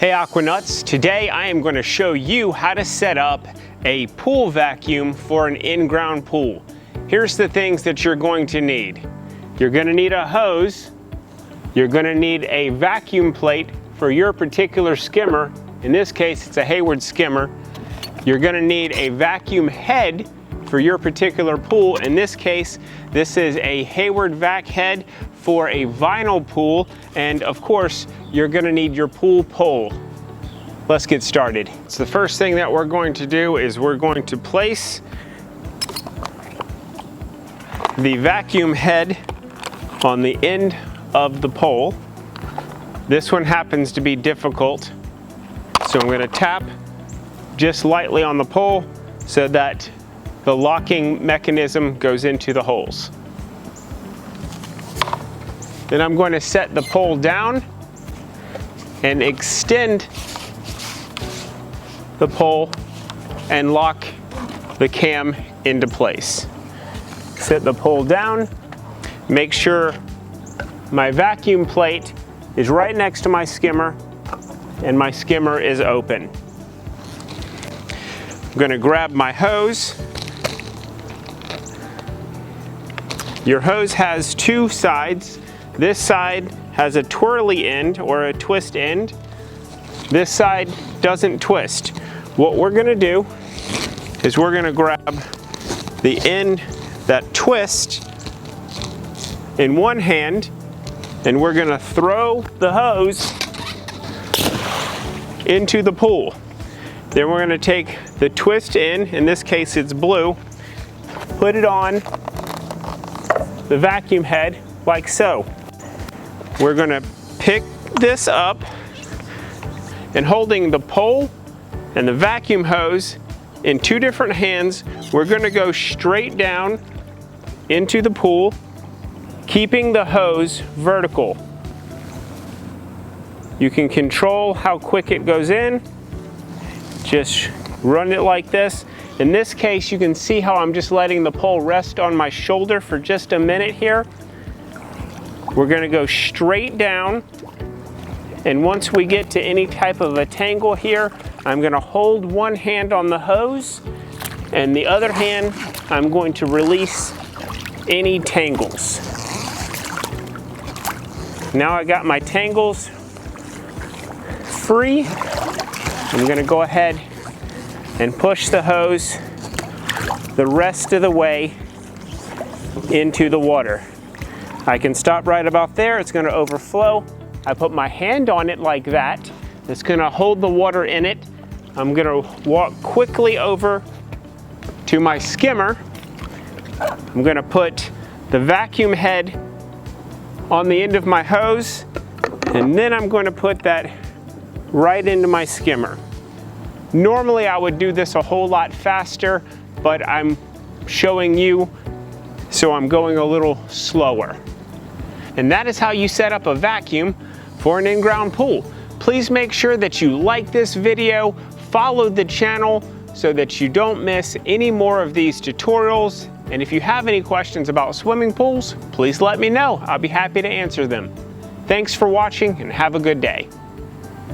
Hey Aquanuts, today I am going to show you how to set up a pool vacuum for an in-ground pool. Here's the things that you're going to need. You're going to need a hose, you're going to need a vacuum plate for your particular skimmer. In this case, it's a Hayward skimmer. You're going to need a vacuum head for your particular pool. In this case, this is a Hayward vac head for a vinyl pool, and of course, you're going to need your pool pole. Let's get started. So the first thing that we're going to do is we're going to place the vacuum head on the end of the pole. This one happens to be difficult, so I'm going to tap just lightly on the pole so that the locking mechanism goes into the holes. Then I'm going to set the pole down and extend the pole and lock the cam into place. Set the pole down, make sure my vacuum plate is right next to my skimmer and my skimmer is open. I'm going to grab my hose. Your hose has two sides. This side has a twirly end or a twist end. This side doesn't twist. What we're going to do is we're going to grab the end that twists in one hand, and we're going to throw the hose into the pool. Then we're going to take the twist end, in this case it's blue, put it on the vacuum head like so. We're going to pick this up, and holding the pole and the vacuum hose in two different hands, we're going to go straight down into the pool, keeping the hose vertical. You can control how quick it goes in. Just run it like this. In this case, you can see how I'm just letting the pole rest on my shoulder for just a minute here. We're going to go straight down, and once we get to any type of a tangle here, I'm going to hold one hand on the hose, and the other hand I'm going to release any tangles. Now I got my tangles free. I'm going to go ahead and push the hose the rest of the way into the water. I can stop right about there. It's going to overflow. I put my hand on it like that. It's going to hold the water in it. I'm going to walk quickly over to my skimmer. I'm going to put the vacuum head on the end of my hose, and then I'm going to put that right into my skimmer. Normally I would do this a whole lot faster, but I'm showing you, so I'm going a little slower. And that is how you set up a vacuum for an in-ground pool. Please make sure that you like this video, follow the channel so that you don't miss any more of these tutorials. And if you have any questions about swimming pools, please let me know. I'll be happy to answer them. Thanks for watching and have a good day.